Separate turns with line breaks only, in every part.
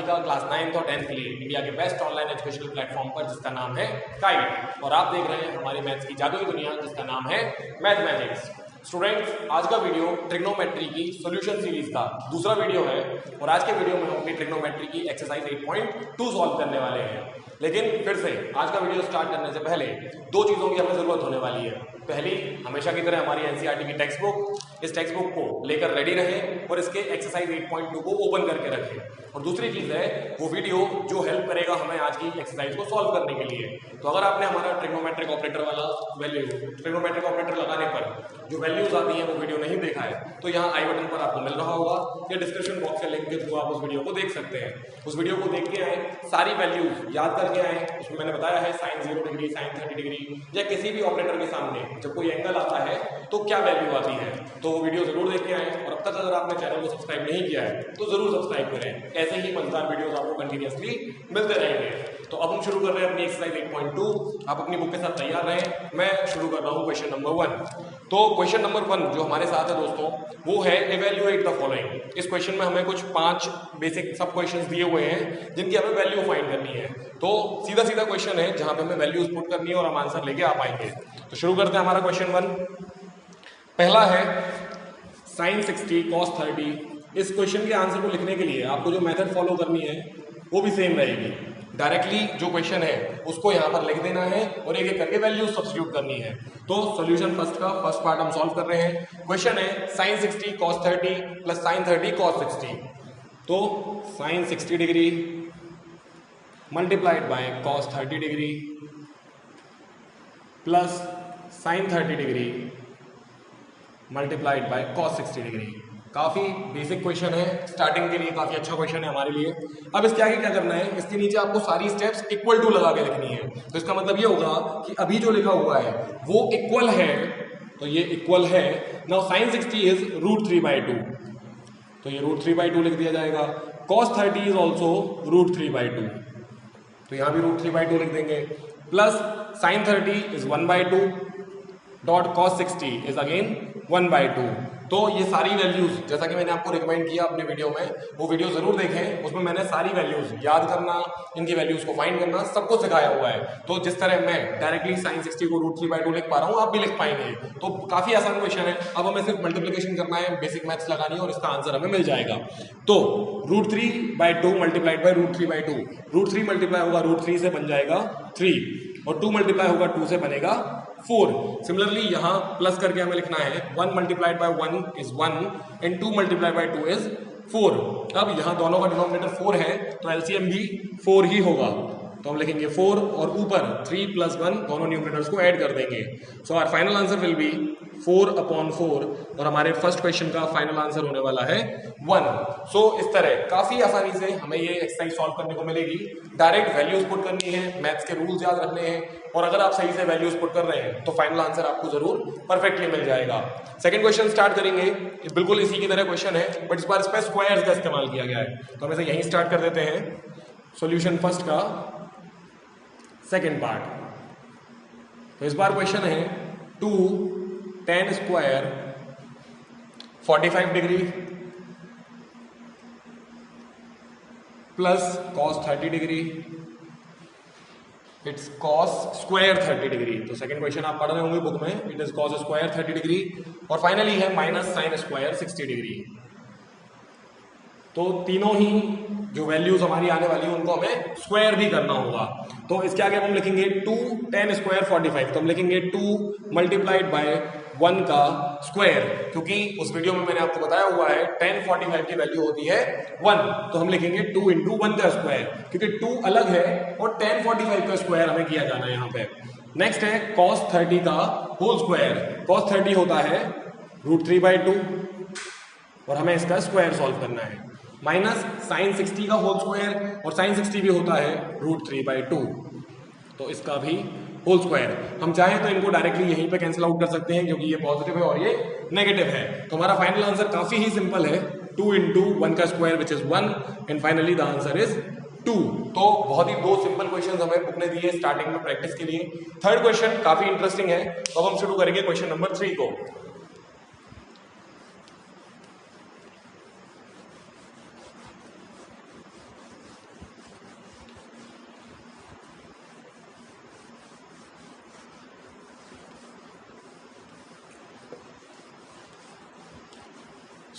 सभी का class 9th और 10th के लिए इंडिया के बेस्ट ऑनलाइन एजुकेशनल प्लेटफॉर्म पर जिसका नाम है काइट, और आप देख रहे हैं हमारी मैथ्स की जादुई दुनिया जिसका नाम है मैथमेटिक्स। स्टूडेंट्स, आज का वीडियो ट्रिग्नोमेट्री की सॉल्यूशन सीरीज का दूसरा वीडियो है और आज के वीडियो में हम अपनी ट्रिग्नोमेट्री की एक्सरसाइज 8.2 सॉल्व करने वाले हैं। लेकिन फिर से आज का वीडियो स्टार्ट करने से पहले दो चीज़ों की हमें ज़रूरत होने वाली है। पहली, हमेशा की तरह हमारी एनसीईआरटी की टेक्स्ट बुक, इस टेक्स्ट बुक को लेकर रेडी रहें और इसके एक्सरसाइज 8.2 को ओपन करके रखें। और दूसरी चीज़ है वो वीडियो जो हेल्प करेगा हमें आज की एक्सरसाइज को सॉल्व करने के लिए। तो अगर आपने हमारा ट्रिग्नोमेट्रिक ऑपरेटर वाला ट्रिग्नोमेट्रिक ऑपरेटर लगाने पर जो वैल्यूज आती हैं वो वीडियो नहीं देखा है तो यहाँ आई बटन पर आपको मिल रहा होगा या डिस्क्रिप्शन बॉक्स के लिंक के थ्रू आप उस वीडियो को देख सकते हैं। उस वीडियो को देख के आए, सारी वैल्यूज याद करके आए। उसमें मैंने बताया है साइन 0 डिग्री, साइन 30 डिग्री या किसी भी ऑपरेटर के सामने जब कोई एंगल आता है तो क्या वैल्यू आती है, तो वो वीडियो जरूर देख के आए। और अब तक अगर आपने चैनल को सब्सक्राइब नहीं किया है तो जरूर सब्सक्राइब करें, ऐसे ही मजेदार वीडियोस आपको कंटिन्यूअसली मिलते रहेंगे। तो अब हम शुरू कर रहे हैं अपनी एक्सरसाइज 8.2। आप अपनी बुक के साथ तैयार रहें, मैं शुरू कर रहा हूँ क्वेश्चन नंबर 1। तो क्वेश्चन नंबर 1 जो हमारे साथ है दोस्तों वो है इवेल्युएट द फॉलोइंग। इस क्वेश्चन में हमें कुछ 5 बेसिक सब क्वेश्चंस दिए हुए हैं जिनकी हमें वैल्यू फाइंड करनी है। तो सीधा सीधा क्वेश्चन है जहां पे हमें वैल्यूज पुट करनी है और हम आंसर लेके आ पाएंगे। तो शुरू करते हैं हमारा क्वेश्चन 1। पहला है साइन 60 कॉस 30। इस क्वेश्चन के आंसर को लिखने के लिए आपको जो मेथड फॉलो करनी है वो भी सेम रहेगी। डायरेक्टली जो क्वेश्चन है उसको यहाँ पर लिख देना है और एक एक करके वैल्यू सब्स्टिट्यूट करनी है। तो सॉल्यूशन फर्स्ट पार्ट हम सॉल्व कर रहे हैं। क्वेश्चन है sine 60 cos 30 plus sine 30 cos 60। तो sine 60 degree multiplied by cos 30 degree plus sine 30 degree multiplied by cos 60 degree. काफी बेसिक क्वेश्चन है, स्टार्टिंग के लिए काफी अच्छा क्वेश्चन है हमारे लिए। अब इसके आगे क्या करना है, इसके नीचे आपको सारी स्टेप्स इक्वल टू लगा के लिखनी है। तो इसका मतलब ये होगा कि अभी जो लिखा हुआ है वो इक्वल है, तो ये इक्वल है। नाउ साइन 60 इज √3/2, तो ये √3/2 लिख दिया जाएगा। cos 30 इज ऑल्सो √3/2, तो यहां भी √3/2 लिख देंगे। Plus sine 30 is 1/2 dot cos 60 is again 1/2। तो ये सारी वैल्यूज जैसा कि मैंने आपको रिकमेंड किया अपने वीडियो में, वो वीडियो जरूर देखें। उसमें मैंने सारी वैल्यूज याद करना, इनकी वैल्यूज को फाइंड करना सबको सिखाया हुआ है। तो जिस तरह मैं डायरेक्टली साइन 60 को √3/2 लिख पा रहा हूँ आप भी लिख पाएंगे। तो काफी आसान क्वेश्चन है। अब हमें सिर्फ मल्टीप्लिकेशन करना है, बेसिक मैथ्स लगानी है और इसका आंसर हमें मिल जाएगा। तो √3/2 मल्टीप्लाइड बाय √3/2, √3 मल्टीप्लाई होगा √3 से बन जाएगा 3 और 2 मल्टीप्लाई होगा 2 से बनेगा 4। सिमिलरली यहाँ प्लस करके हमें लिखना है 1 multiplied by 1 is 1 and 2 multiplied by 2 is 4। अब यहाँ दोनों का डिनोमिनेटर 4 है तो एलसीएम भी 4 ही होगा। तो हम लिखेंगे 4 और ऊपर 3 + 1 दोनों न्यूमरेटर्स को ऐड कर देंगे। So our final answer will be 4/4 और हमारे फर्स्ट क्वेश्चन का फाइनल आंसर होने वाला है 1। सो इस तरह काफी आसानी से हमें ये एक्सरसाइज सॉल्व करने को मिलेगी। डायरेक्ट वैल्यूज पुट करनी है, मैथ्स के रूल्स याद रखने हैं और अगर आप सही से वैल्यूज पुट कर रहे हैं तो फाइनल आंसर आपको जरूर परफेक्टली मिल जाएगा। सेकंड क्वेश्चन स्टार्ट करेंगे, बिल्कुल इसी की तरह क्वेश्चन है बट इस बार इस पर स्क्वायर्स का इस्तेमाल किया गया है। तो हम इसे यहीं स्टार्ट कर देते हैं। सॉल्यूशन फर्स्ट का सेकेंड पार्ट। तो इस बार क्वेश्चन है 2 tan square 45 degree plus cos 30 degree, it's cos square 30 degree. तो सेकंड क्वेश्चन आप पढ़ रहे होंगे बुक में, it is cos square 30 degree और फाइनली है माइनस साइन स्क्वायर 60 डिग्री। तो तीनों ही जो वैल्यूज हमारी आने वाली है उनको हमें स्क्वायर भी करना होगा। तो इसके आगे हम लिखेंगे 2 tan स्क्वायर 45, तो हम लिखेंगे 2 मल्टीप्लाइड बाय 1 का स्क्वायर, क्योंकि उस वीडियो में मैंने आपको बताया हुआ है tan 45 की वैल्यू होती है 1। तो हम लिखेंगे 2 × 1 का स्क्वायर, क्योंकि 2 अलग है और tan 45 का स्क्वायर हमें किया जाना है यहाँ पे। नेक्स्ट है cos 30 का होल स्क्वायर। cos 30 होता है √3/2 और हमें इसका स्क्वायर सॉल्व करना है। माइनस साइन 60 का होल स्क्वायर और साइन 60 भी होता है √3/2, तो इसका भी होल स्क्वायर। हम चाहें तो इनको डायरेक्टली यहीं पे कैंसिल आउट कर सकते हैं क्योंकि ये पॉजिटिव है और ये नेगेटिव है। तो हमारा फाइनल आंसर काफी ही सिंपल है, 2 × 1 का square which is 1 and finally the answer is 2। तो बहुत ही दो सिंपल क्वेश्चन हमें बुक ने दिए स्टार्टिंग में प्रैक्टिस के लिए। थर्ड क्वेश्चन काफी इंटरेस्टिंग है, तो अब हम शुरू करेंगे क्वेश्चन नंबर 3 को।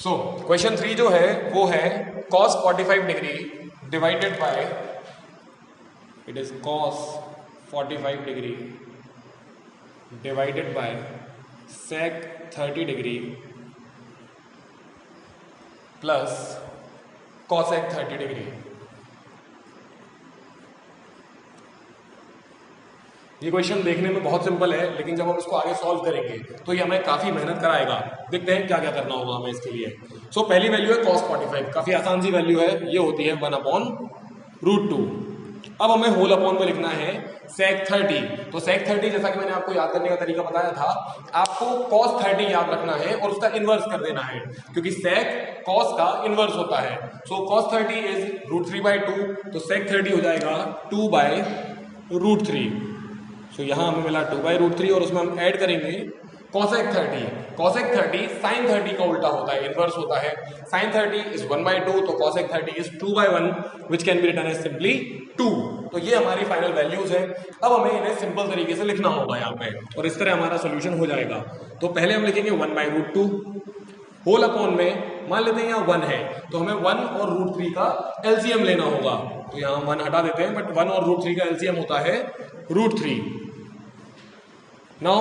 सो क्वेश्चन 3 जो है वो है cos 45 degree divided by, it is cos 45 degree divided by sec 30 degree plus cosec 30 degree. ये क्वेश्चन देखने में बहुत सिंपल है, लेकिन जब हम इसको आगे सॉल्व करेंगे तो ये हमें काफी मेहनत कराएगा। देखते हैं क्या क्या करना होगा हमें इसके लिए। सो पहली वैल्यू है cos 45, काफी आसान सी वैल्यू है, ये होती है 1/√2। अब हमें होल अपॉन में लिखना है sec 30। तो sec 30 जैसा कि मैंने आपको याद करने का तरीका बताया था, आपको cos 30 याद रखना है और उसका इनवर्स कर देना है, क्योंकि sec cos का इनवर्स होता है। सो cos 30 इज √3/2, तो sec 30 हो जाएगा 2/√3। सो यहाँ हमें मिला 2/√3 और उसमें हम ऐड करेंगे cosec 30। cosec 30 sin 30 का उल्टा होता है, इनवर्स होता है। sin 30 इज 1/2, तो cosec 30 is 2/1, which can be written as simply 2। तो ये हमारी फाइनल वैल्यूज है। अब हमें इन्हें सिंपल तरीके से लिखना होगा यहाँ पे, और इस तरह हमारा सोल्यूशन हो जाएगा। तो पहले हम लिखेंगे 1/√2 होल अपॉन में, मान लेते हैं यहाँ 1 है, तो हमें 1 और √3 का एलसीएम लेना होगा। तो यहाँ 1 हटा देते हैं, बट 1 और √3 का एलसीएम होता है √3। नाउ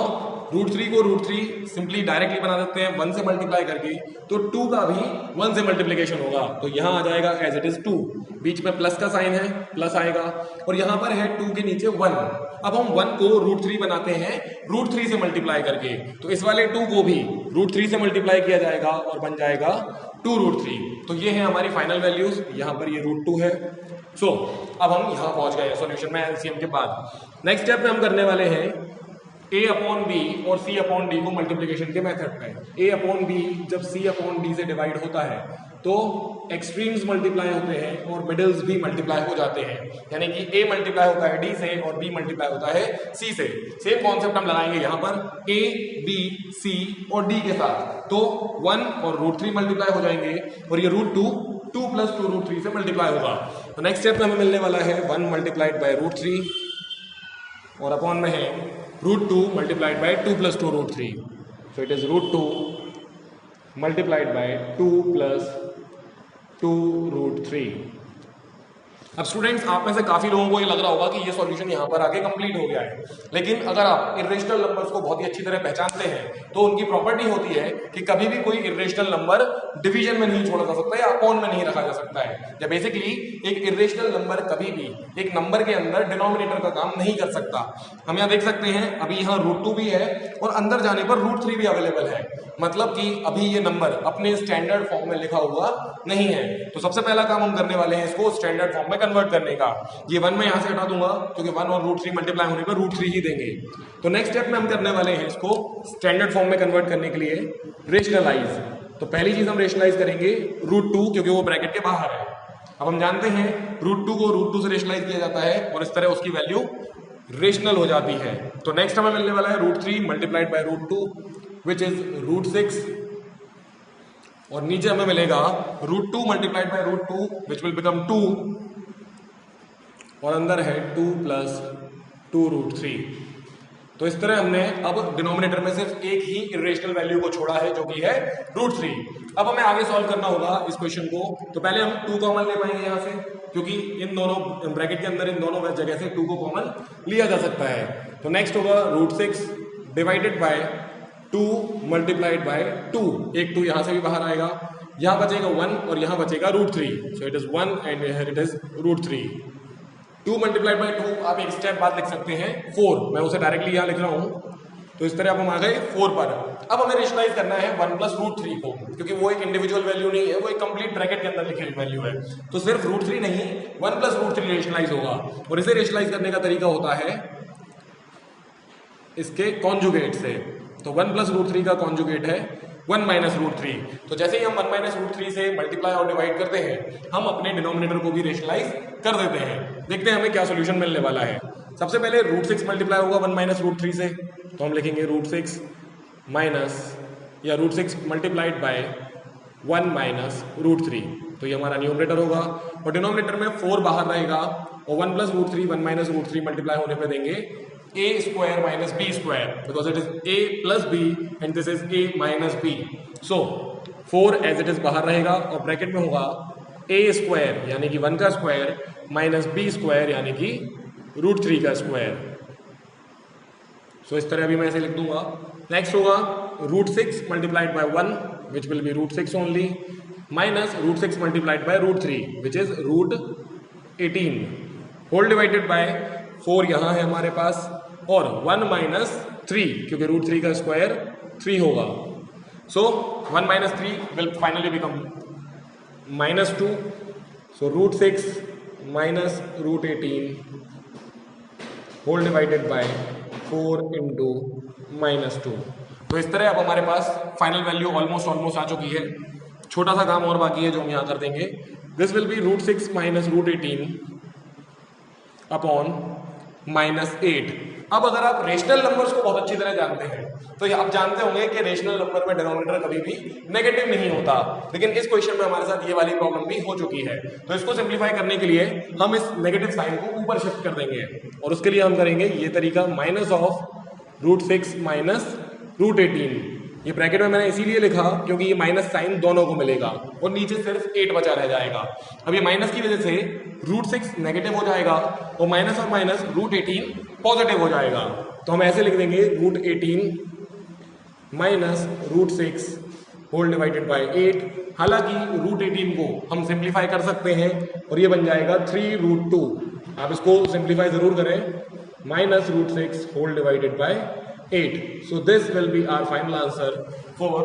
√3 को √3 सिंपली डायरेक्टली बना देते हैं 1 से मल्टीप्लाई करके, तो 2 का भी 1 से मल्टीप्लिकेशन होगा, तो यहाँ आ जाएगा एज इट इज 2। बीच में प्लस का साइन है, प्लस आएगा, और यहाँ पर है 2 के नीचे 1। अब हम 1 को √3 बनाते हैं √3 से मल्टीप्लाई करके, तो इस वाले 2 को भी √3 से मल्टीप्लाई किया जाएगा और बन जाएगा 2√3। तो ये है हमारी फाइनल वैल्यूज, यहाँ पर ये √2 है। सो अब हम यहाँ पहुंच गए सोल्यूशन में एलसीएम के बाद। नेक्स्ट स्टेप में हम करने वाले हैं a/b और c/d को मल्टीप्लिकेशन के मेथड पे। a/b जब c/d से डिवाइड होता है तो एक्सट्रीम्स मल्टीप्लाई होते हैं और मिडल्स भी मल्टीप्लाई हो जाते हैं, यानी कि a मल्टीप्लाई होता है d से और b मल्टीप्लाई होता है c से। सेम कॉन्सेप्ट हम लगाएंगे यहाँ पर a, b, c और d के साथ, तो 1 और √3 मल्टीप्लाई हो जाएंगे और ये √2 2 + 2√3 से मल्टीप्लाई होगा। तो नेक्स्ट स्टेप में हमें मिलने वाला है 1 × √3 और अपॉन में है √2 × 2 + 2√3। So it is √2 multiplied by 2 + 2√3। अब स्टूडेंट्स, आप में से काफी लोगों को ये लग रहा होगा कि ये सॉल्यूशन यहाँ पर आके कंप्लीट हो गया है, लेकिन अगर आप इर्रेशनल नंबर्स को बहुत ही अच्छी तरह पहचानते हैं तो उनकी प्रॉपर्टी होती है कि कभी भी कोई इर्रेशनल नंबर डिवीजन में नहीं छोड़ा जा सकता या अपॉन में नहीं रखा जा सकता है। या बेसिकली एक इर्रेशनल नंबर कभी भी एक नंबर के अंदर डिनोमिनेटर का काम नहीं कर सकता। हम यहाँ देख सकते हैं अभी यहाँ √2 भी है और अंदर जाने पर √3 भी अवेलेबल है, मतलब कि अभी ये नंबर अपने स्टैंडर्ड फॉर्म में लिखा हुआ नहीं है। तो सबसे पहला काम हम करने वाले हैं इसको स्टैंडर्ड फॉर्म में कन्वर्ट करने का। ये 1 मैं यहां से हटा दूंगा क्योंकि 1 और √3 मल्टीप्लाई होने पर √3 ही देंगे। तो नेक्स्ट स्टेप में हम करने वाले हैं इसको स्टैंडर्ड फॉर्म में कन्वर्ट करने के लिए रेशनलाइज। तो पहली चीज हम रेशनलाइज करेंगे √2, क्योंकि वो ब्रैकेट के बाहर है। अब हम जानते हैं √2 को √2 से रेशनलाइज किया जाता है और इस तरह उसकी वैल्यू रेशनल हो जाती है। तो नेक्स्ट हमें मिलने वाला है √3 मल्टीप्लाइड बाय √2 विच इज √6, और नीचे हमें मिलेगा √2 multiplied by √2 which will become 2, और अंदर है 2 + 2√3। तो इस तरह हमने अब डिनोमिनेटर में सिर्फ एक ही इरेशनल वैल्यू को छोड़ा है जो कि है √3। अब हमें आगे सॉल्व करना होगा इस क्वेश्चन को। तो पहले हम 2 कॉमन ले पाएंगे यहाँ से, क्योंकि इन दोनों ब्रैकेट के अंदर इन दोनों जगह से 2 को कॉमन लिया जा सकता है। तो नेक्स्ट होगा √6 डिवाइडेड बाय 2 मल्टीप्लाइड बाय 2। एक 2 यहाँ से भी बाहर आएगा, यहाँ बचेगा 1 और यहाँ बचेगा √3। सो it is 1 and here it is √3। 2 multiplied by 2 आप एक स्टेप बाद लिख सकते हैं 4, मैं उसे डायरेक्टली यहाँ लिख रहा हूँ। तो इस तरह अब हम आ गए 4 पर। अब हमें रेशनलाइज करना है 1 + √3 को, क्योंकि वो एक इंडिविजुअल वैल्यू नहीं है, वो एक कंप्लीट ब्रैकेट के अंदर लिखी हुई वैल्यू है। तो सिर्फ √3 नहीं 1 + √3 रेशनलाइज होगा, और इसे रेशनलाइज करने का तरीका होता है इसके कॉन्जुगेट से। तो 1 + √3 का कॉन्जुगेट है 1 - √3। तो जैसे ही हम 1 - √3 से मल्टीप्लाई और डिवाइड करते हैं, हम अपने डिनोमिनेटर को भी रेशनलाइज कर देते हैं। देखते हैं हमें क्या सोल्यूशन मिलने वाला है। सबसे पहले √6 मल्टीप्लाई होगा 1 - √3 से, तो हम लिखेंगे √6 माइनस या √6 मल्टीप्लाइड बाय 1 - √3। तो ये हमारा न्यूमरेटर होगा, और डिनोमिनेटर में 4 बाहर रहेगा, और 1 + √3 1 - √3 मल्टीप्लाई होने पर देंगे a² - b² because it is a plus b and this is a minus b. So 4 as it is बाहर रहेगा और ब्रैकेट में होगा a स्क्वायर यानी कि 1 का स्क्वायर माइनस b स्क्वायर यानी कि √3 का स्क्वायर। सो इस तरह भी मैं ऐसे लिख दूंगा। नेक्स्ट होगा √6 multiplied by 1 which will be √6 only minus √6 multiplied by √3 which is √18 whole divided by 4 यहाँ है हमारे पास और 1 माइनस 3 क्योंकि √3 का स्क्वायर 3 होगा। So 1 minus 3 will finally become -2। So √6 minus √18 whole divided by 4 into -2। तो इस तरह अब हमारे पास फाइनल वैल्यू ऑलमोस्ट आ चुकी है। छोटा सा काम और बाकी है जो हम यहाँ कर देंगे। This will be √6 minus √18 upon -8। अब अगर आप रेशनल नंबर्स को बहुत अच्छी तरह जानते हैं तो आप जानते होंगे कि रेशनल नंबर में डिनोमिनेटर कभी भी नेगेटिव नहीं होता, लेकिन इस क्वेश्चन में हमारे साथ ये वाली प्रॉब्लम भी हो चुकी है। तो इसको सिंप्लीफाई करने के लिए हम इस नेगेटिव साइन को ऊपर शिफ्ट कर देंगे और उसके लिए हम करेंगे ये तरीका माइनस ऑफ √6 माइनस √18। ये ब्रैकेट में मैंने इसीलिए लिखा क्योंकि ये माइनस साइन दोनों को मिलेगा और नीचे सिर्फ 8 बचा रह जाएगा। अब ये माइनस की वजह से √6 नेगेटिव हो जाएगा और माइनस और माइनस √18 पॉजिटिव हो जाएगा। तो हम ऐसे लिख देंगे √18 माइनस √6 होल डिवाइडेड बाय 8। हालांकि √18 को हम सिंप्लीफाई कर सकते हैं और ये बन जाएगा 3√2। आप इसको सिंप्लीफाई जरूर करें। Minus √6 whole divided by 8। So this will be our final answer for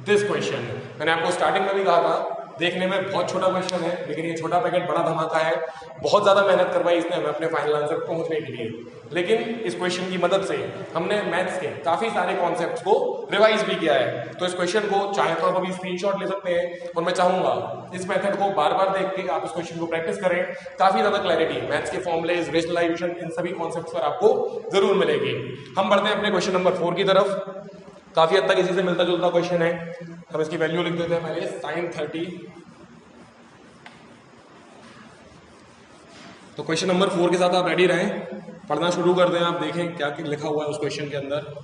this question। मैंने आपको स्टार्टिंग में भी कहा था देखने में बहुत छोटा क्वेश्चन है, लेकिन ये छोटा पैकेट बड़ा धमाका है। बहुत ज़्यादा मेहनत करवाई इसने हमें अपने फाइनल आंसर पहुंचने के लिए, लेकिन इस क्वेश्चन की मदद से हमने मैथ्स के काफ़ी सारे कॉन्सेप्ट्स को रिवाइज भी किया है। तो इस क्वेश्चन को चाहे तो आप अभी स्क्रीनशॉट ले सकते हैं और मैं चाहूँगा इस मेथड को बार बार देख के आप इस क्वेश्चन को प्रैक्टिस करें। काफ़ी ज़्यादा क्लैरिटी मैथ्स के फॉर्मुलेज, रेशनलाइजेशन, इन सभी कॉन्सेप्ट्स पर आपको जरूर मिलेगी। हम बढ़ते हैं अपने क्वेश्चन नंबर 4 की तरफ। काफ़ी हद तक इसी से मिलता जुलता क्वेश्चन है। हम इसकी वैल्यू लिख देते हैं पहले sin 30। तो क्वेश्चन नंबर 4 के साथ आप रेडी रहें, पढ़ना शुरू कर दें। आप देखें क्या लिखा हुआ है उस क्वेश्चन के अंदर।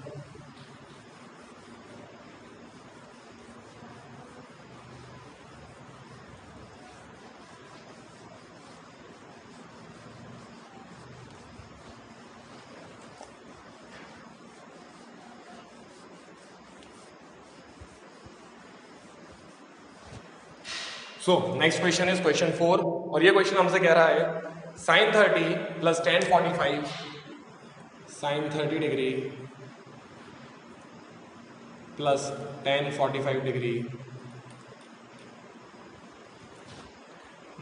So next question is question 4 और ये क्वेश्चन हमसे कह रहा है sin 30 plus tan 45 sin 30 degree plus tan 45 degree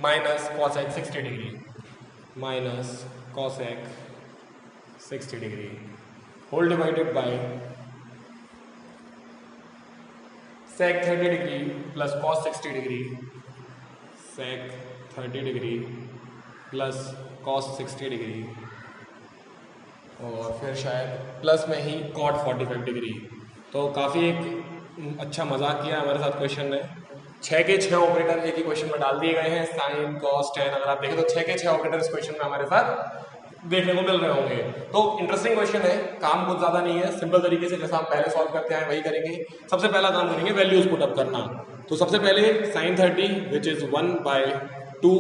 minus cosec 60 degree minus cosec 60 degree whole divided by sec 30 degree plus cos 60 degree sec 30 degree plus cos 60 degree और फिर शायद plus में ही cot 45 डिग्री। तो काफ़ी एक अच्छा मजाक किया हमारे साथ क्वेश्चन ने। 6 के 6 ऑपरेटर एक ही क्वेश्चन में डाल दिए गए हैं, साइन cos tan। अगर आप देखें तो 6 के 6 ऑपरेटर इस क्वेश्चन में हमारे साथ देखने को मिल रहे होंगे। तो इंटरेस्टिंग क्वेश्चन है, काम कुछ ज़्यादा नहीं है, सिंपल तरीके से जैसा हम पहले सॉल्व करते हैं वही करेंगे। सबसे पहला काम करेंगे वैल्यूज पुट अप करना। तो सबसे पहले sin 30 which is 1/2,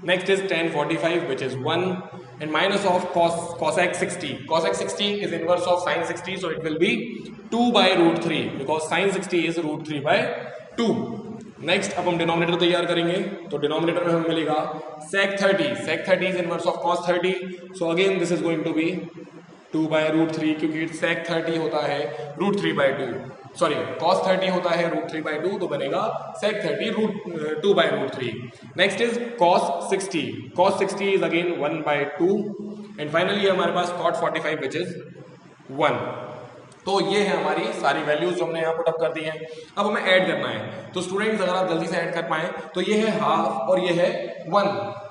next is tan 45 which is 1 and minus of cosec 60. Cosec 60 is inverse of sin 60, so it will be 2/√3 because sin 60 is √3/2। Next अब हम डिनोमिनेटर तैयार करेंगे। तो डिनोमिनेटर में हमें मिलेगा sec 30। sec 30 is inverse of cos 30, so again this is going to be 2/√3 क्योंकि sec 30 होता है √3/2, सॉरी cos 30 होता है √3/2, तो बनेगा sec 30 2/√3। Next is cos 60। cos 60 is again 1/2 and finally हमारे पास cot 45 विच इज 1। तो ये है हमारी सारी वैल्यूज जो हमने यहाँ पुट अप कर दी हैं। अब हमें ऐड करना है। तो स्टूडेंट्स अगर आप जल्दी से ऐड कर पाए तो ये है हाफ और ये है 1,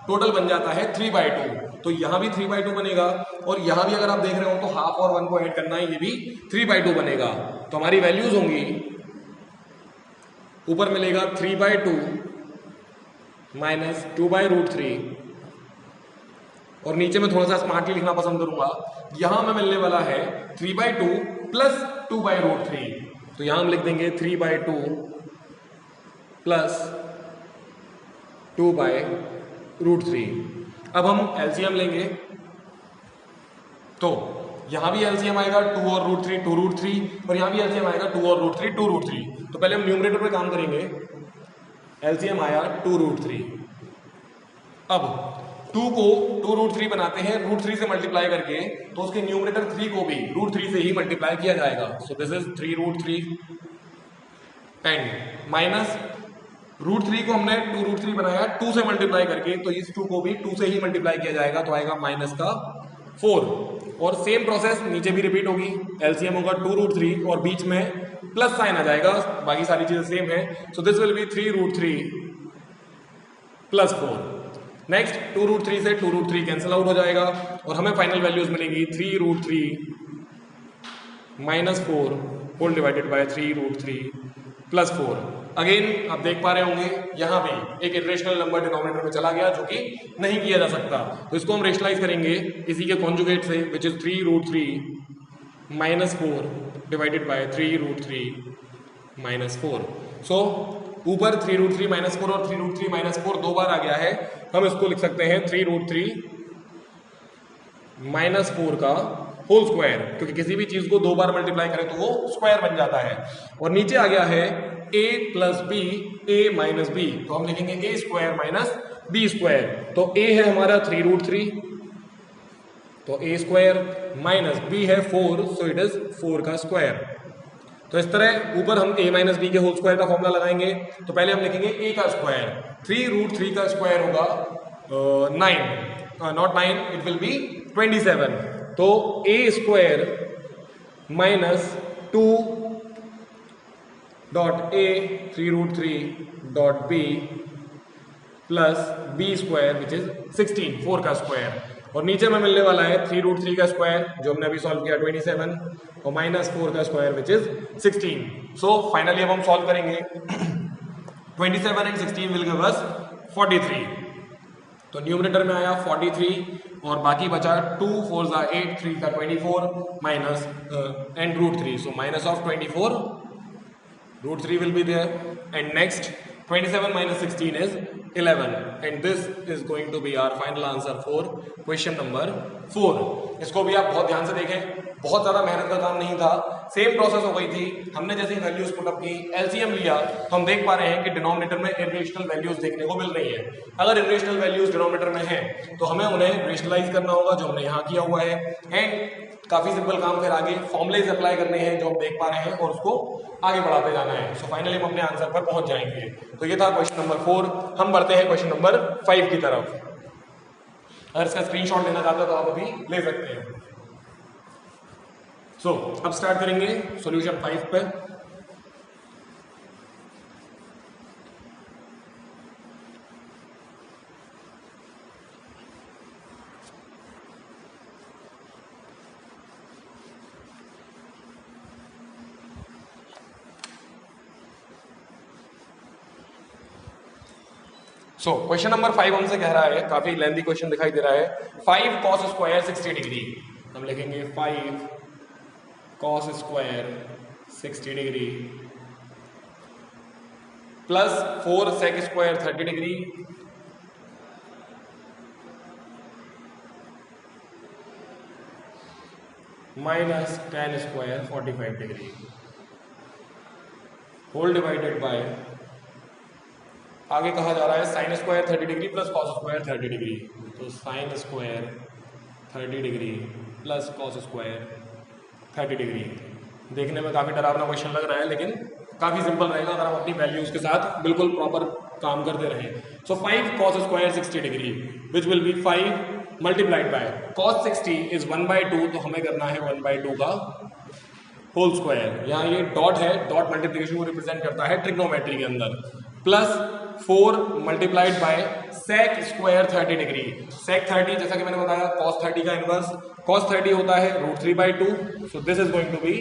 टोटल बन जाता है 3/2। तो यहाँ भी 3/2 बनेगा और यहाँ भी अगर आप देख रहे हो तो हाफ और 1 को ऐड करना है, ये भी 3/2 बनेगा। तो हमारी वैल्यूज होंगी, ऊपर मिलेगा 3/2 माइनस 2/√3 और नीचे में थोड़ा सा स्मार्टली लिखना पसंद करूंगा। यहां में मिलने वाला है 3/2 प्लस 2/√3। तो यहां हम लिख देंगे 3/2 प्लस 2/√3। अब हम एलसीएम लेंगे तो यहां भी एलसीएम आएगा 2 और √3 2√3, और यहां भी एलसीएम आएगा 2 और √3 2√3। तो पहले हम न्यूमरेटर पे काम करेंगे। एलसीएम आया 2√3। अब 2 को 2√3 बनाते हैं √3 से मल्टीप्लाई करके, तो उसके न्यूमरेटर 3 को भी √3 से ही मल्टीप्लाई किया जाएगा। सो दिस इज 3√3 एंड माइनस √3 को हमने 2√3 बनाया 2 से मल्टीप्लाई करके, तो इस 2 को भी 2 से ही मल्टीप्लाई किया जाएगा, तो आएगा -4। और सेम प्रोसेस नीचे भी रिपीट होगी। एलसीएम होगा 2√3 और बीच में प्लस साइन आ जाएगा, बाकी सारी चीजें सेम है। सो दिस विल बी 3√3 + 4। नेक्स्ट 2√3 से 2√3 कैंसिल आउट हो जाएगा और हमें फाइनल वैल्यूज मिलेंगी 3√3 - 4 होल डिवाइडेड बाय 3√3 + 4। अगेन आप देख पा रहे होंगे यहां भी एक इरेशनल नंबर डिनोमिनेटर में चला गया, जो कि नहीं किया जा सकता। तो इसको हम रेशनलाइज करेंगे इसी के कॉन्जुगेट से, विच इज 3√3 - 4 डिवाइडेड बाय 3√3 - 4। सो ऊपर 3√3 - 4 और 3√3 - 4 दो बार आ गया है। हम इसको लिख सकते हैं 3√3 - 4 का होल स्क्वायर, क्योंकि किसी भी चीज को दो बार मल्टीप्लाई करें तो वो स्क्वायर बन जाता है। और नीचे आ गया है a + b a - b, तो हम लिखेंगे a² - b²। तो a है हमारा 3√3, तो a² - b है 4, सो इट इज 4 का स्क्वायर। तो इस तरह ऊपर हम a - b के होल स्क्वायर का फॉर्मूला लगाएंगे। तो पहले हम लिखेंगे a का स्क्वायर, 3√3 का स्क्वायर होगा 9, नॉट 9, इट विल बी 27। तो a² - 2 .a 3√3 .b plus b² which is 16, 4 का स्क्वायर। और नीचे में मिलने वाला है 3√3 का स्क्वायर, जो हमने अभी सॉल्व किया 27, और -4 का square which is 16। So finally अब हम सॉल्व करेंगे 27 एंड 16 विल गिव अस 43। तो न्यूमरेटर में आया 43 और बाकी बचा 2 4 = 8 3 का 24 minus and √3, so -24, √3 will be there, and next 27 - 16 is 11, and this is going to be our final answer for question number 4। इसको भी आप बहुत ध्यान से देखें, बहुत ज्यादा मेहनत का काम नहीं था, सेम प्रोसेस हो गई थी। हमने जैसे वैल्यूज पुट अप की, एलसीएम लिया, तो हम देख पा रहे हैं कि डिनोमिनेटर में इरेशनल वैल्यूज देखने को मिल रही है। अगर इरेशनल वैल्यूज डिनोमिनेटर में है तो हमें उन्हें रेशनलाइज करना होगा, जो हमने यहाँ किया हुआ है। एंड काफी सिंपल काम, फिर आगे फॉर्मुलेज अप्लाई करने हैं जो हम देख पा रहे हैं, और उसको आगे बढ़ाते जाना है। सो फाइनली हम अपने आंसर पर पहुंच जाएंगे। तो ये था क्वेश्चन नंबर 4। हम बढ़ते हैं क्वेश्चन नंबर 5 की तरफ। अगर इसका स्क्रीनशॉट लेना चाहते हो तो आप अभी ले सकते हैं। सो अब स्टार्ट करेंगे सॉल्यूशन 5 पे। सो क्वेश्चन नंबर 5 हमसे कह रहा है, काफी लेंथी क्वेश्चन दिखाई दे रहा है, 5 cos² 60 डिग्री। हम लिखेंगे 5 cos² 60 degree plus 4 sec² 30 degree minus tan² 45 degree whole divided by, आगे कहा जा रहा है sin² 30 degree plus cos² 30 degree. तो sin² 30 degree plus cos² 30 degree. देखने में काफी डरावना क्वेश्चन लग रहा है, लेकिन काफी सिंपल रहेगा अगर हम अपनी वैल्यूज के साथ बिल्कुल प्रॉपर काम करते रहें। सो 5 cos² 60 degree which will B 5 multiplied by cos 60 is 1/2, तो हमें करना है 1/2 का होल स्क्वायर। यहाँ ये डॉट है, डॉट मल्टीप्लिकेशन को रिप्रेजेंट करता है ट्रिग्नोमेट्री के अंदर, plus 4 multiplied by sec² 30 degree. sec 30 जैसा कि मैंने बताया cos 30 का इनवर्स, cos 30 होता है √3/2, so this is going to be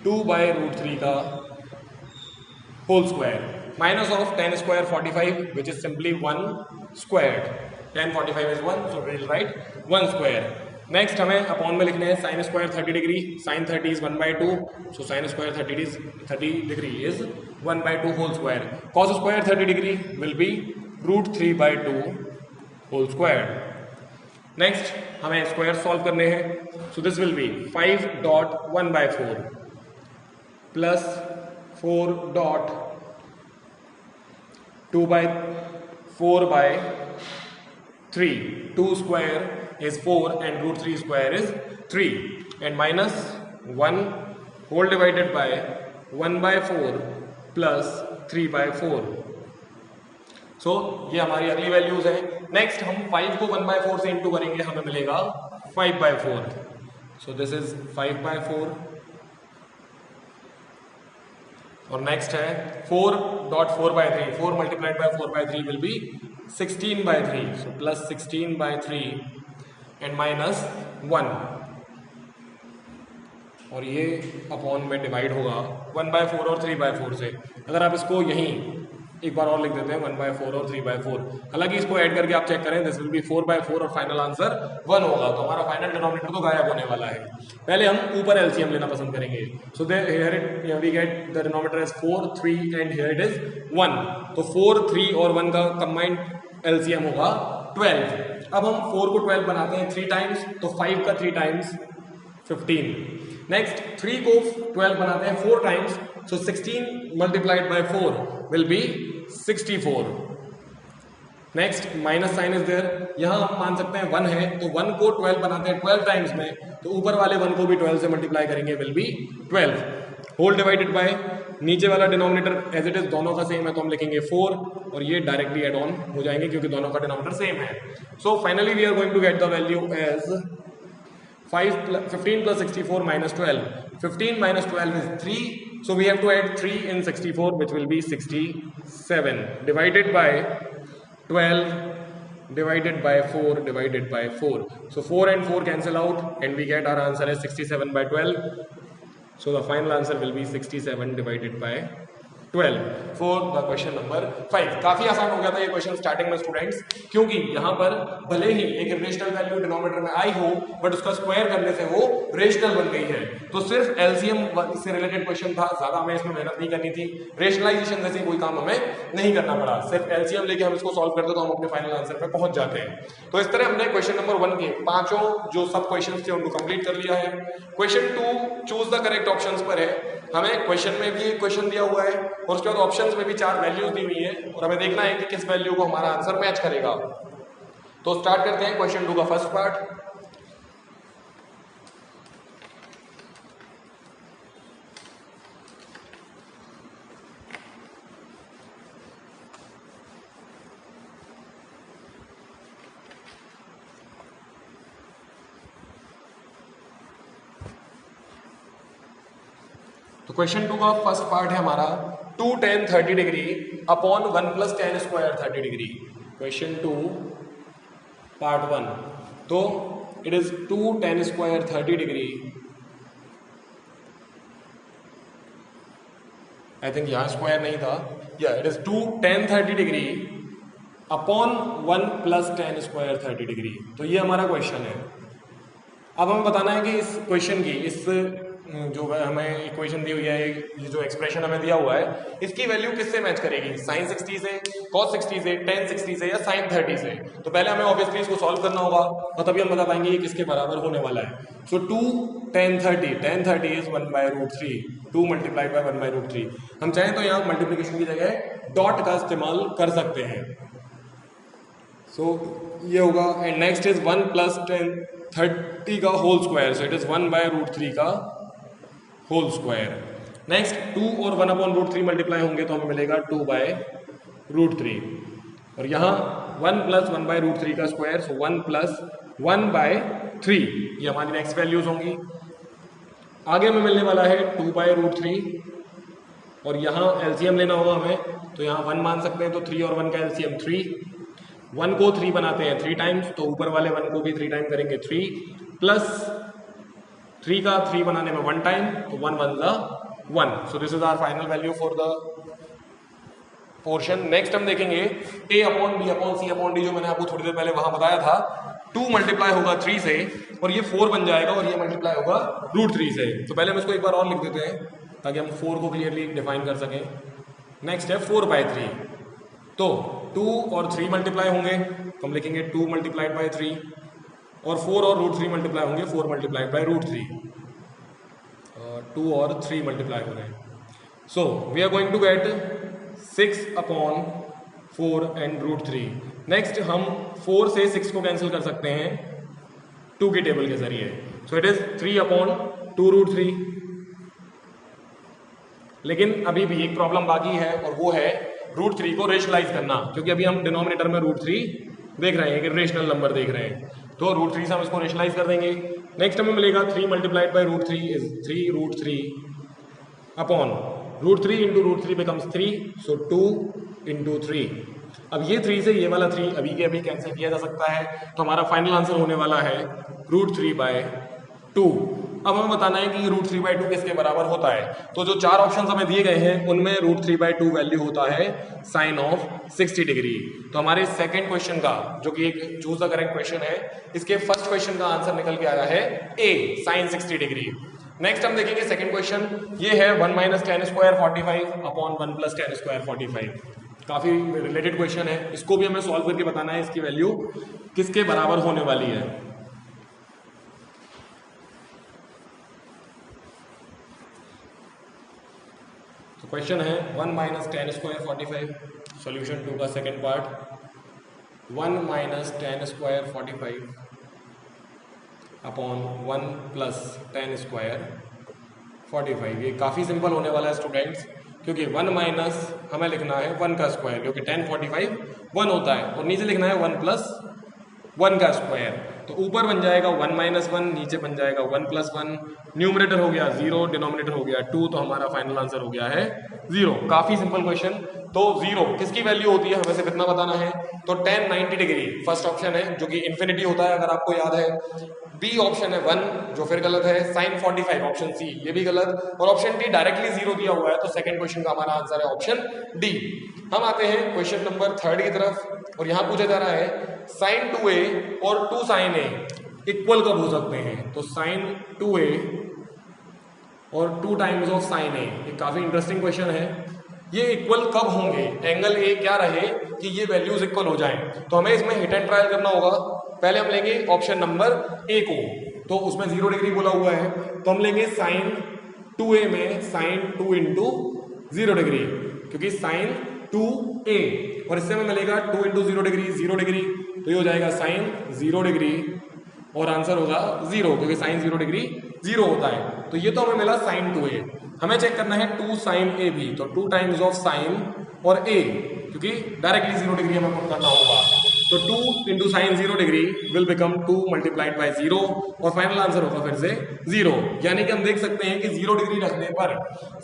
2/√3 का whole square, minus of tan² 45 which is simply 1 squared. tan 45 is 1, so we will write 1 square next हमें upon में लिखने हैं sine square 30 degree, sine 30 is 1/2, so sine square 30 degree is 1/2 whole square. Cos square 30 degree will be √3/2 whole square. Next हमें square solve करने हैं, so this will be 5.1/4 plus 4.2/4/3. 2 square is 4 and √3 square is 3, and minus 1 whole divided by 1/4 plus 3/4. सो ये हमारी अगली values है. Next हम 5 को 1/4 से इंटू करेंगे, हमें मिलेगा 5/4. सो दिस इज 5/4. और नेक्स्ट है 4.4/3. 4 multiplied by 4/3 will be 16/3. So plus 16/3 and minus 1, और ये अपॉन में डिवाइड होगा 1/4 और 3/4 से. अगर आप इसको यहीं एक बार और लिख देते हैं 1/4 और 3/4, हालांकि इसको ऐड करके आप चेक करें, दिस विल बी 4/4 और फाइनल आंसर 1 होगा. तो हमारा फाइनल डिनोमिनेटर तो गायब होने वाला है. पहले हम ऊपर एलसीएम लेना पसंद करेंगे. So here we get the denominator is 4, 3 and here it is 1. तो 4, 3 और 1 का कंबाइंड एलसीएम होगा 12. अब हम 4 को 12 बनाते हैं 3 टाइम्स, तो 5 का 3 टाइम्स 15. नेक्स्ट 3 को 12 बनाते हैं 4 times, so 16 multiplied by 4 will be 64. Next minus sine is there. यहां हम मान सकते हैं 1 है, तो 1 को 12 बनाते हैं 12 टाइम्स में, तो ऊपर वाले 1 को भी 12 से मल्टीप्लाई करेंगे, will be 12. Whole divided by नीचे वाला डिनोमिनेटर एज इट इज दोनों का सेम है, तो हम लिखेंगे 4, और ये डायरेक्टली एड ऑन हो जाएंगे क्योंकि दोनों का डिनोमिनेटर सेम है. So finally we are going to get the value as 15 plus 64 minus 12. 15 minus 12 is 3. So we have to add 3 in 64, which will be 67. Divided by 12, divided by 4, divided by 4. So 4 and 4 cancel out, and we get our answer as 67/12. So the final answer will be 67 divided by 12 for the question number 5. काफी आसान हो गया था ये question starting में students, क्योंकि यहाँ पर भले ही एक रेशनल वैल्यू डिनोमिनेटर में आई हो, बट उसका स्क्वायर करने से वो रेशनल बन गई है. तो सिर्फ एलसीएम से रिलेटेड क्वेश्चन था, ज्यादा हमें इसमें मेहनत नहीं करनी थी. रेशनलाइजेशन जैसे कोई काम हमें नहीं करना पड़ा, सिर्फ एलसीएम लेके हम इसको सॉल्व करते तो हम अपने फाइनल आंसर पे पहुंच जाते हैं. तो इस तरह हमने क्वेश्चन नंबर 1 के पांचों जो सब क्वेश्चन थे उनको कंप्लीट कर लिया है. Question 2 choose the correct options पर है. हमें क्वेश्चन में भी एक क्वेश्चन दिया हुआ है, और उसके बाद ऑप्शंस में भी 4 वैल्यूज दी हुई है, और हमें देखना है कि किस वैल्यू को हमारा आंसर मैच करेगा. तो स्टार्ट करते हैं क्वेश्चन 2 का फर्स्ट पार्ट. तो क्वेश्चन 2 का फर्स्ट पार्ट है हमारा 2 tan 30 degree upon 1 plus tan square 30 degree. Question 2 part 1. तो it is 2 tan square 30 degree. I think यहां स्क्वायर नहीं था. या it is 2 tan 30 degree upon 1 plus tan square 30 degree. तो ये हमारा क्वेश्चन है. अब हमें बताना है कि इस क्वेश्चन की, इस जो हमें इक्वेशन दी हुई है, ये जो एक्सप्रेशन हमें दिया हुआ है, इसकी वैल्यू किससे मैच करेगी? sin 60 से, cos 60 से, tan 60 से, या sin 30 से. तो पहले हमें ऑब्वियसली इसको सॉल्व करना होगा, और तभी हम बता पाएंगे ये किसके बराबर होने वाला है. सो 2 tan 30 इज 1/√3. 2 multiplied by 1/√3. हम चाहें तो यहाँ मल्टीप्लीकेशन की जगह डॉट का इस्तेमाल कर सकते हैं. सो ये होगा. And next is 1 plus tan 30 का whole square. So it is 1/√3 का होल स्क्वायर. नेक्स्ट 2 और 1/√3 मल्टीप्लाई होंगे तो हमें मिलेगा 2/√3. और यहाँ 1 प्लस 1/√3 का स्क्वायर, सो 1 प्लस 1/3. ये हमारी नेक्स्ट वैल्यूज होंगी. आगे हमें मिलने वाला है 2/√3, और यहाँ एलसीएम लेना होगा हमें, तो यहाँ 1 मान सकते हैं, तो 3 और 1 का एलसीएम 3. 1 को 3 बनाते हैं 3 टाइम्स, तो ऊपर वाले 1 को भी 3 टाइम करेंगे 3, प्लस 3 का 3 बनाने में 1 टाइम, तो 1 1 ज़ा 1. So this is our final value for the portion. नेक्स्ट हम देखेंगे a upon b upon c upon d, जो मैंने आपको थोड़ी देर पहले वहां बताया था. 2 मल्टीप्लाई होगा 3 से और ये 4 बन जाएगा और ये मल्टीप्लाई होगा √3 से। तो पहले हम इसको एक बार और लिख देते हैं ताकि हम 4 को क्लियरली डिफाइन कर सकें। नेक्स्ट है 4/3। तो 2 और 3 मल्टीप्लाई होंगे तो हम लिखेंगे 2 मल्टीप्लाइड बाई 3 और 4 और √3 मल्टीप्लाई होंगे 4 मल्टीप्लाइड बाई √3। 2 और 3 मल्टीप्लाई हो रहे हैं। So we are going to get 6/4 and √3। Next हम 4 से 6 को कैंसिल कर सकते हैं 2 की टेबल के जरिए। सो इट इज 3/2√3। लेकिन अभी भी एक प्रॉब्लम बाकी है और वो है √3 को रेशनलाइज करना, क्योंकि अभी हम डिनोमिनेटर में √3 देख रहे हैं कि रेशनल नंबर देख रहे हैं। तो √3 से हम इसको रेशनलाइज कर देंगे। नेक्स्ट हमें मिलेगा 3 multiplied by √3 is 3√3 upon √3 into √3 becomes 3, so 2 into 3। अब ये 3 से ये वाला 3 अभी के अभी कैंसिल किया जा सकता है, तो हमारा फाइनल आंसर होने वाला है √3/2। अब हमें बताना है कि √3/2 किसके बराबर होता है। तो जो 4 ऑप्शंस हमें दिए गए हैं उनमें √3/2 वैल्यू होता है साइन ऑफ 60 डिग्री। तो हमारे सेकंड क्वेश्चन का जो कि एक चूज द करेक्ट क्वेश्चन है, इसके फर्स्ट क्वेश्चन का आंसर निकल के आया है ए, साइन 60 डिग्री। नेक्स्ट हम देखेंगे सेकंड क्वेश्चन, ये है 1 - tan² 45 अपॉन 1 + tan² 45। काफी रिलेटेड क्वेश्चन है, इसको भी हमें सॉल्व करके बताना है इसकी वैल्यू किसके बराबर होने वाली है। तो क्वेश्चन है 1 - tan² 45। सॉल्यूशन 2 का second part, 1 - tan² 45 upon 1 + tan² 45। ये काफ़ी सिंपल होने वाला है स्टूडेंट्स, क्योंकि 1 माइनस हमें लिखना है 1 का स्क्वायर, क्योंकि tan 45 1 होता है, और नीचे लिखना है 1 + 1 का स्क्वायर। तो ऊपर बन जाएगा 1 - 1, नीचे बन जाएगा 1 + 1। न्यूमरेटर हो गया 0, डिनोमिनेटर हो गया 2, तो हमारा फाइनल आंसर हो गया है 0। काफ़ी सिंपल क्वेश्चन। तो 0 किसकी वैल्यू होती है हमें सिर्फ इतना बताना है। तो tan 90 डिग्री फर्स्ट ऑप्शन है जो कि इन्फिनिटी होता है अगर आपको याद है। बी ऑप्शन है 1 जो फिर गलत है। साइन 45 ऑप्शन सी ये भी गलत, और ऑप्शन डी डायरेक्टली 0 दिया हुआ है, तो सेकंड क्वेश्चन का हमारा आंसर है ऑप्शन डी। हम आते हैं क्वेश्चन नंबर 3 की तरफ, और यहां पूछा जा रहा है साइन 2a और 2 sin a इक्वल कब हो सकते हैं। तो साइन 2a और 2 टाइम्स ऑफ साइन a, ये काफी इंटरेस्टिंग क्वेश्चन है। ये इक्वल कब होंगे, एंगल ए क्या रहे कि ये वैल्यूज इक्वल हो जाएं। तो हमें इसमें हिट एंड ट्रायल करना होगा। पहले हम लेंगे ऑप्शन नंबर ए को, तो उसमें 0 डिग्री बोला हुआ है, तो हम लेंगे साइन 2a में साइन 2 × 0 डिग्री, क्योंकि साइन 2a, और इससे हमें मिलेगा 2 × 0 डिग्री 0 डिग्री, तो ये हो जाएगा साइन 0 डिग्री, और आंसर होगा 0, क्योंकि साइन 0 डिग्री 0 होता है। तो ये तो हमें मिला साइन 2a। हमें चेक करना है 2 sin a भी, तो 2 टाइम्स ऑफ साइन और a, क्योंकि डायरेक्टली 0 डिग्री हमें पुट करना होगा। तो 2 × sin 0 degree will become 2 multiplied by 0, और फाइनल आंसर होगा फिर से 0। यानी कि हम देख सकते हैं कि 0 डिग्री रखने पर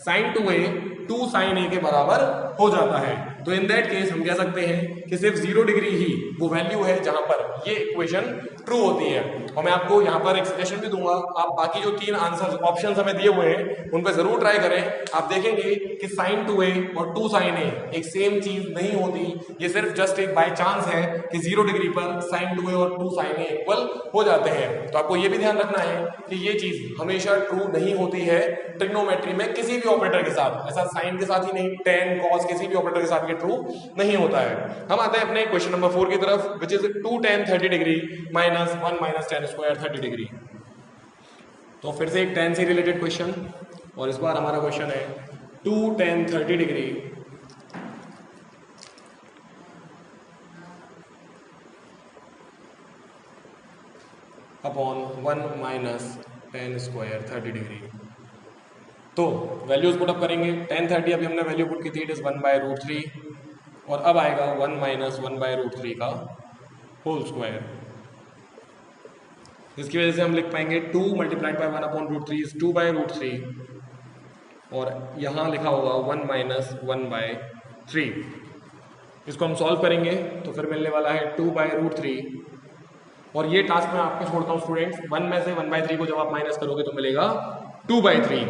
sin 2a 2 sin a के बराबर हो जाता है। तो इन दैट केस हम कह सकते हैं कि सिर्फ 0 डिग्री ही वो वैल्यू है जहां पर ये इक्वेशन ट्रू होती है। और मैं आपको यहाँ पर एक सजेशन भी दूंगा, आप बाकी जो 3 आंसर ऑप्शन हमें दिए हुए हैं उन पर जरूर ट्राई करें। आप देखेंगे कि sin 2a और 2 sin a एक सेम चीज नहीं होती, ये सिर्फ जस्ट एक बाय चांस है कि 0 डिग्री पर sin 2a और 2 sin a इक्वल हो जाते हैं। तो आपको ये भी ध्यान रखना है कि ये चीज हमेशा ट्रू नहीं होती है ट्रिग्नोमेट्री में किसी भी ऑपरेटर के साथ, ऐसा साइन के साथ ही नहीं, tan cos किसी भी ऑपरेटर के साथ ये ट्रू नहीं होता है। हम आते हैं अपने क्वेश्चन नंबर 4 की तरफ, which is 2 tan 30 degree minus 1 - tan² 30 degree. तो फिर से एक tan से रिलेटेड क्वेश्चन, और इस बार हमारा क्वेश्चन है 2 tan 30 degree upon 1 - tan² 30 degree. तो वैल्यूज पुट अप करेंगे। tan 30 अभी हमने वैल्यू पुट की थी, इट इज 1/√3, और अब आएगा 1 - 1/√3 का होल स्क्वायर। इसकी वजह से हम लिख पाएंगे 2 मल्टीप्लाइड बाय 1/√3 इज 2/√3, और यहाँ लिखा होगा 1 - 1/3। इसको हम सॉल्व करेंगे तो फिर मिलने वाला है 2/√3, और ये टास्क मैं आपको छोड़ता हूँ स्टूडेंट्स। 1 में से 1/3 को जब आप माइनस करोगे तो मिलेगा 2/3।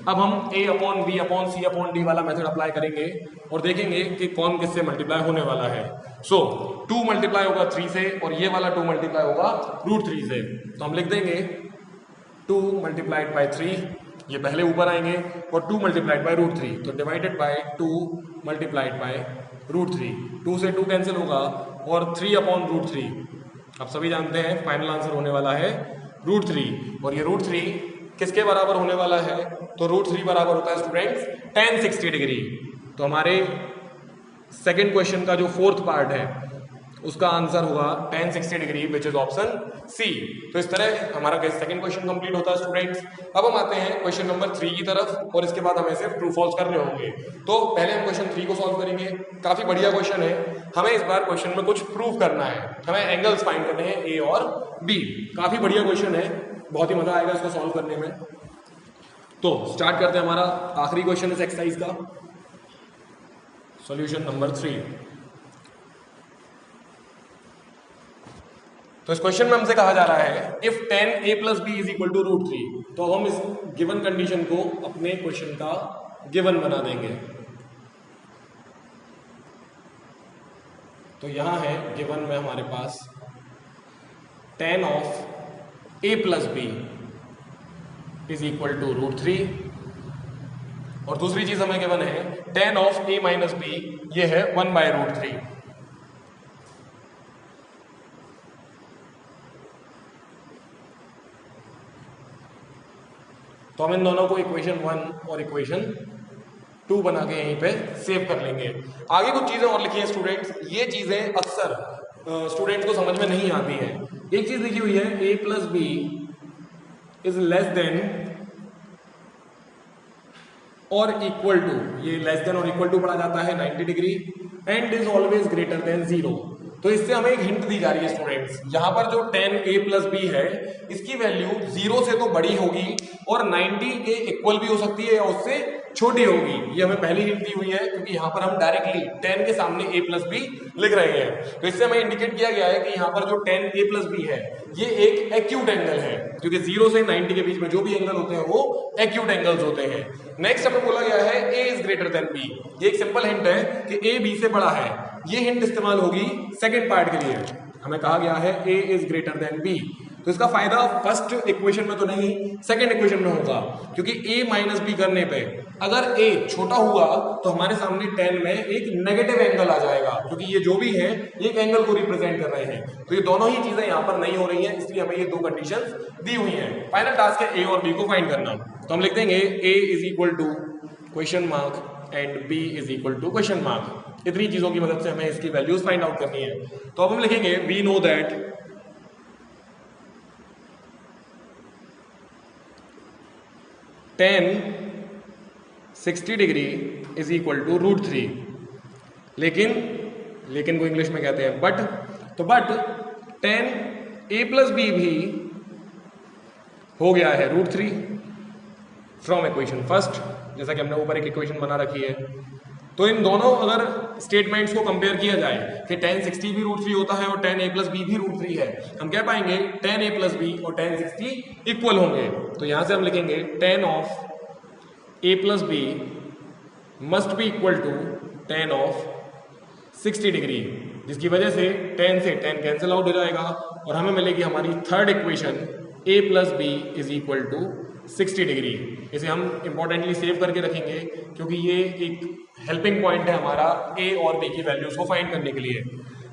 अब हम a upon b upon c upon d वाला मेथड अप्लाई करेंगे और देखेंगे कि कौन किससे मल्टीप्लाई होने वाला है। सो 2 मल्टीप्लाई होगा 3 से और ये वाला 2 मल्टीप्लाई होगा √3 से। तो हम लिख देंगे 2 मल्टीप्लाइड बाई 3, ये पहले ऊपर आएंगे, और 2 मल्टीप्लाइड बाई √3, तो डिवाइडेड बाई 2 मल्टीप्लाइड बाई √3। 2 से 2 कैंसिल होगा और 3 अपॉन √3। आप सभी जानते हैं फाइनल आंसर होने वाला है √3, और ये √3 किसके बराबर होने वाला है? तो √3 बराबर होता है स्टूडेंट्स tan 60 डिग्री। तो हमारे सेकेंड क्वेश्चन का जो फोर्थ पार्ट है उसका आंसर होगा tan 60 degree, which is option C. तो इस तरह हमारा सेकंड क्वेश्चन कंप्लीट होता है स्टूडेंट्स। अब हम आते हैं क्वेश्चन नंबर 3 की तरफ, और इसके बाद हमें सिर्फ ट्रू फॉल्स करने होंगे। तो पहले हम क्वेश्चन 3 को सॉल्व करेंगे। काफी बढ़िया क्वेश्चन है, हमें इस बार क्वेश्चन में कुछ प्रूव करना है, हमें एंगल्स फाइंड करने हैं ए और बी। काफी बढ़िया क्वेश्चन है, बहुत ही मजा आएगा इसको सॉल्व करने में। तो स्टार्ट करते हैं हमारा आखिरी क्वेश्चन इस एक्सरसाइज का, सॉल्यूशन नंबर 3। तो इस क्वेश्चन में हमसे कहा जा रहा है if tan a plus B is equal to √3। तो हम इस गिवन कंडीशन को अपने क्वेश्चन का गिवन बना देंगे। तो यहां है गिवन में हमारे पास tan of a plus B is equal to √3, और दूसरी चीज हमें गिवन है tan of a minus B, ये है 1/√3। तो हम इन दोनों को इक्वेशन 1 और इक्वेशन 2 बना के यहीं पे सेव कर लेंगे। आगे कुछ चीजें और लिखी हैं स्टूडेंट्स, ये चीजें अक्सर स्टूडेंट्स को समझ में नहीं आती हैं। एक चीज लिखी हुई है a plus B is less than और इक्वल टू, ये लेस देन और इक्वल टू पढ़ा जाता है 90 degree, and is always greater than 0। तो इससे हमें एक हिंट दी जा रही है स्टूडेंट्स, यहां पर जो tan a प्लस बी है इसकी वैल्यू 0 से तो बड़ी होगी और 90 के इक्वल भी हो सकती है या उससे छोटी होगी। ये हमें पहली हिंट दी हुई है, क्योंकि यहाँ पर हम डायरेक्टली tan के सामने a प्लस बी लिख रहे हैं। तो इससे हमें इंडिकेट किया गया है कि यहाँ पर जो tan a प्लस बी है ये एक एक्यूट एंगल है, क्योंकि 0 से 90 के बीच में जो भी एंगल होते हैं वो एक्यूट एंगल्स होते हैं। नेक्स्ट हमें बोला गया है a is greater than b। ये एक सिंपल हिंट है कि a b से बड़ा है। ये हिंट इस्तेमाल होगी सेकेंड पार्ट के लिए। हमें कहा गया है a is greater than b, तो इसका फायदा फर्स्ट इक्वेशन में तो नहीं, सेकंड इक्वेशन में होगा, क्योंकि a माइनस बी करने पे अगर a छोटा हुआ तो हमारे सामने tan में एक नेगेटिव एंगल आ जाएगा, क्योंकि ये जो भी है एक एंगल को रिप्रेजेंट कर रहे हैं। तो ये दोनों ही चीजें यहाँ पर नहीं हो रही हैं, इसलिए हमें ये दो कंडीशंस दी हुई हैं। फाइनल टास्क है a और b को फाइंड करना। तो हम लिख देंगे a is equal to question mark and b is equal to question mark. इतनी चीजों की मदद से हमें इसकी वैल्यूज फाइंड आउट करनी है। तो अब हम लिखेंगे we know that tan 60 degree is equal to √3, लेकिन को इंग्लिश में कहते हैं बट। तो but tan a plus B भी हो गया है √3 फ्रॉम इक्वेशन फर्स्ट, जैसा कि हमने ऊपर एक इक्वेशन बना रखी है। तो इन दोनों अगर स्टेटमेंट्स को कंपेयर किया जाए कि tan 60 भी √3 होता है और tan a प्लस बी भी √3 है, हम कह पाएंगे tan a प्लस बी और tan 60 इक्वल होंगे। तो यहां से हम लिखेंगे tan of a plus B must be equal to tan of 60 degree, जिसकी वजह से tan से tan कैंसिल आउट हो जाएगा और हमें मिलेगी हमारी third equation a plus B is equal to 60 degree. इसे हम इंपॉर्टेंटली सेव करके रखेंगे, क्योंकि ये एक हेल्पिंग पॉइंट है हमारा a और b की वैल्यूज को फाइंड करने के लिए।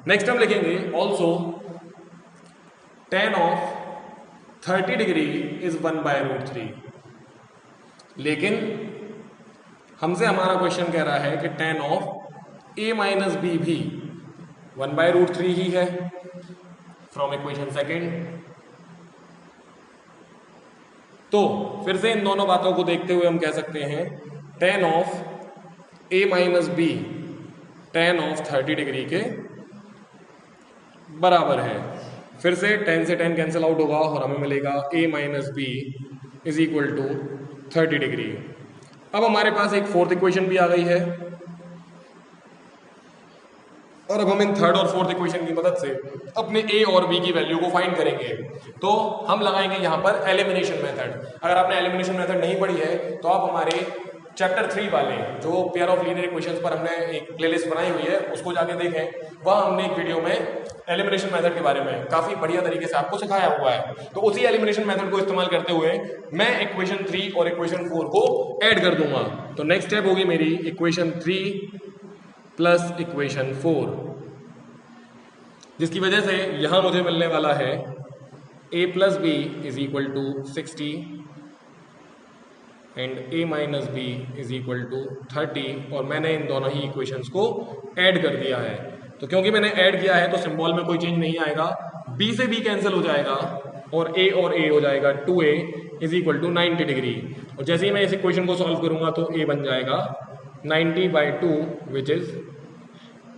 नेक्स्ट हम लिखेंगे also tan of 30 degree is 1/√3, लेकिन हमसे हमारा क्वेश्चन कह रहा है कि tan of a minus B भी 1/√3 ही है फ्रॉम इक्वेशन सेकेंड। तो फिर से इन दोनों बातों को देखते हुए हम कह सकते हैं tan of a minus B tan of 30 degree के बराबर है। फिर से tan से tan कैंसिल आउट होगा और हमें मिलेगा a minus B is equal to 30 degree. अब हमारे पास एक फोर्थ इक्वेशन भी आ गई है। और अब हम इन थर्ड और फोर्थ इक्वेशन की मदद से अपने ए और बी की वैल्यू को फाइंड करेंगे। तो हम लगाएंगे यहाँ पर एलिमिनेशन मेथड। अगर आपने एलिमिनेशन मेथड नहीं पढ़ी है तो आप हमारे चैप्टर 3 वाले जो पेयर ऑफ लीनियर इक्वेशंस पर हमने एक प्लेलिस्ट बनाई हुई है उसको जाके देखें। वहाँ हमने एक वीडियो में एलिमिनेशन मेथड के बारे में काफ़ी बढ़िया तरीके से आपको सिखाया हुआ है। तो उसी एलिमिनेशन मेथड को इस्तेमाल करते हुए मैं इक्वेशन 3 और इक्वेशन 4 को ऐड कर दूंगा। तो नेक्स्ट स्टेप होगी मेरी इक्वेशन 3 प्लस इक्वेशन 4, जिसकी वजह से यहां मुझे मिलने वाला है a plus B is equal to 60 and a minus B is equal to 30, और मैंने इन दोनों ही इक्वेशंस को ऐड कर दिया है। तो क्योंकि मैंने ऐड किया है तो सिंबल में कोई चेंज नहीं आएगा, b से b कैंसिल हो जाएगा और a हो जाएगा 2a is equal to 90 degree. और जैसे ही मैं इस इक्वेशन को सॉल्व करूंगा तो a बन जाएगा 90/2 which is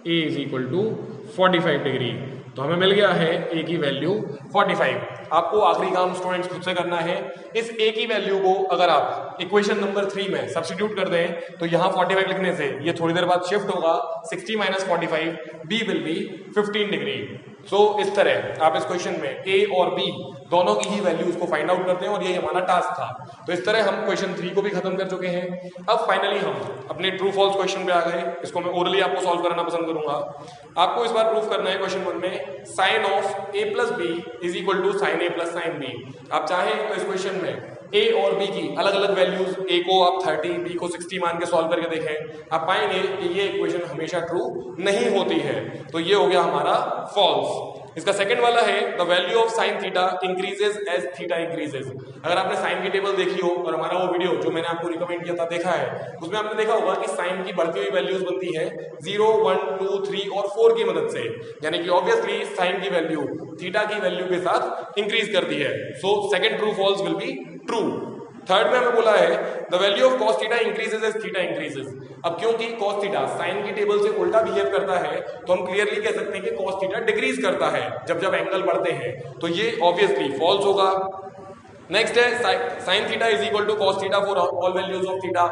a is equal to 45 degree. तो हमें मिल गया है a की वैल्यू 45। आपको आखिरी काम स्टूडेंट्स खुद से करना है। इस a की वैल्यू को अगर आप इक्वेशन नंबर 3 में सब्स्टिट्यूट कर दें तो यहाँ 45 लिखने से ये थोड़ी देर बाद शिफ्ट होगा 60 - 45, b विल बी 15 डिग्री। सो इस तरह आप इस क्वेश्चन में a और b दोनों की ही वैल्यूज को फाइंड आउट करते हैं और ये हमारा टास्क था। तो इस तरह हम क्वेश्चन 3 को भी खत्म कर चुके हैं। अब फाइनली हम अपने ट्रू फॉल्स क्वेश्चन पे आ गए। इसको मैं ओरली आपको सॉल्व कराना पसंद करूंगा। आपको इस बार प्रूफ करना है क्वेश्चन 1 में sine of a plus B is equal to sine a plus sine B. आप चाहें तो इस क्वेश्चन में a और b की अलग अलग वैल्यूज, a को आप 30, b को 60 मान के सॉल्व करके देखें। आप पाएंगे कि ये इक्वेशन हमेशा ट्रू नहीं होती है। तो ये हो गया हमारा फॉल्स। इसका सेकंड वाला है the value of sine theta increases as theta increases. अगर आपने साइन की टेबल देखी हो और हमारा वो वीडियो जो मैंने आपको रिकमेंड किया था देखा है, उसमें आपने देखा होगा कि साइन की बढ़ती हुई वैल्यूज बनती है 0, 1, 2, 3 और 4 की मदद से। यानी कि ऑब्वियसली साइन की वैल्यू थीटा की वैल्यू के साथ इंक्रीज करती है। So second true false will be true. Third में हमें बोला है the value of cos theta increases as theta increases. अब क्योंकि cos थीटा साइन की टेबल से उल्टा बिहेव करता है तो हम क्लियरली कह सकते हैं कि cos थीटा डिक्रीज करता है जब एंगल बढ़ते हैं। तो ये ऑब्वियसली फॉल्स होगा। नेक्स्ट है sine theta is equal to cos theta for all values of theta.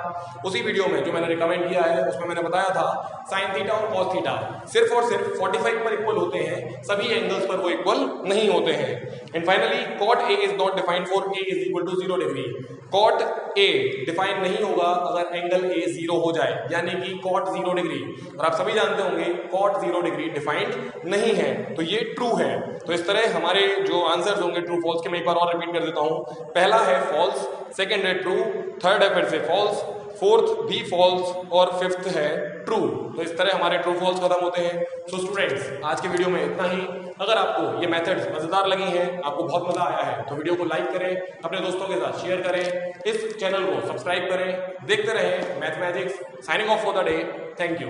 उसी वीडियो में जो मैंने रिकमेंड किया है उसमें मैंने बताया था साइन थीटा और कॉस थीटा सिर्फ और सिर्फ 45 पर इक्वल होते हैं, सभी एंगल्स पर वो इक्वल नहीं होते हैं। And finally cot A is not defined for A is equal to 0 degree. Cot A define नहीं होगा अगर एंगल ए 0 हो जाए, यानी कि कॉट 0 डिग्री। और आप सभी जानते होंगे कॉट 0 डिग्री डिफाइंड नहीं है, तो ये ट्रू है। तो इस तरह हमारे जो आंसर्स होंगे ट्रू फॉल्स के मैं एक बार और रिपीट कर देता हूं। पहला है फॉल्स, सेकंड है ट्रू, थर्ड है फिर से फॉल्स, फोर्थ भी फॉल्स और फिफ्थ है ट्रू। तो इस तरह हमारे ट्रू फॉल्स खत्म होते हैं। सो स्टूडेंट्स आज के वीडियो में इतना ही। अगर आपको ये मेथड्स मजेदार लगी हैं, आपको बहुत मजा आया है, तो वीडियो को लाइक करें, अपने दोस्तों के साथ शेयर करें, इस चैनल को सब्सक्राइब करें, देखते रहें mathematics. Signing off for the day. Thank you.